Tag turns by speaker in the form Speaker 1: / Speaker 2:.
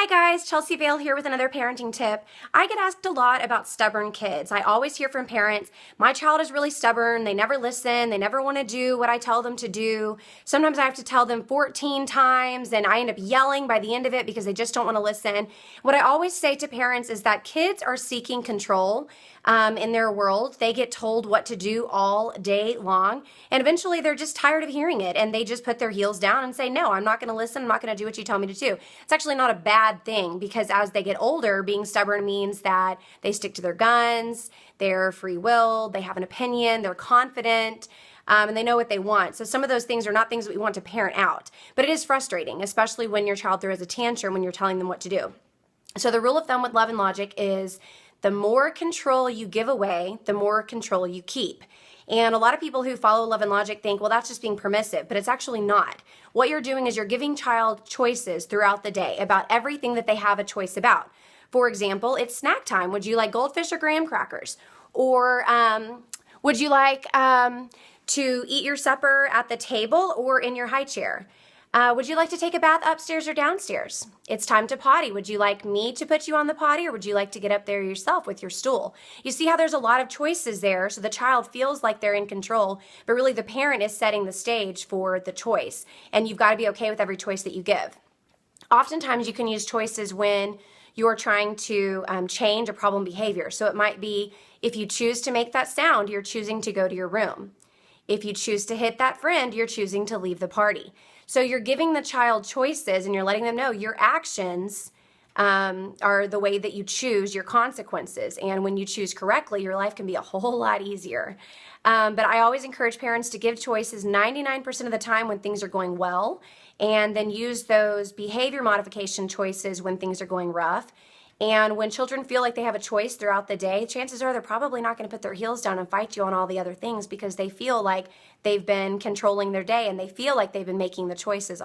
Speaker 1: Hi guys, Chelsea Vale here with another parenting tip. I get asked a lot about stubborn kids. I always hear from parents, my child is really stubborn, they never listen, they never want to do what I tell them to do. Sometimes I have to tell them 14 times and I end up yelling by the end of it because they just don't want to listen. What I always say to parents is that kids are seeking control in their world. They get told what to do all day long and eventually they're just tired of hearing it and they just put their heels down and say, no, I'm not going to listen, I'm not going to do what you tell me to do. It's actually not a bad thing because as they get older, being stubborn means that they stick to their guns, they're free-willed, they have an opinion, they're confident, and they know what they want. So some of those things are not things that we want to parent out, but it is frustrating, especially when your child throws a tantrum when you're telling them what to do. So the rule of thumb with love and logic is the more control you give away, the more control you keep. And a lot of people who follow love and logic think, well, that's just being permissive, but it's actually not. What you're doing is you're giving child choices throughout the day about everything that they have a choice about. For example, it's snack time. Would you like goldfish or graham crackers? Or would you like to eat your supper at the table or in your high chair? Would you like to take a bath upstairs or downstairs? It's time to potty. Would you like me to put you on the potty or would you like to get up there yourself with your stool? You see how there's a lot of choices there, so the child feels like they're in control, but really the parent is setting the stage for the choice, and you've got to be okay with every choice that you give. Oftentimes you can use choices when you're trying to change a problem behavior. So it might be if you choose to make that sound, you're choosing to go to your room. If you choose to hit that friend, you're choosing to leave the party. So you're giving the child choices and you're letting them know your actions are the way that you choose your consequences. And when you choose correctly, your life can be a whole lot easier. But I always encourage parents to give choices 99% of the time when things are going well, and then use those behavior modification choices when things are going rough. And when children feel like they have a choice throughout the day, chances are they're probably not going to put their heels down and fight you on all the other things because they feel like they've been controlling their day and they feel like they've been making the choices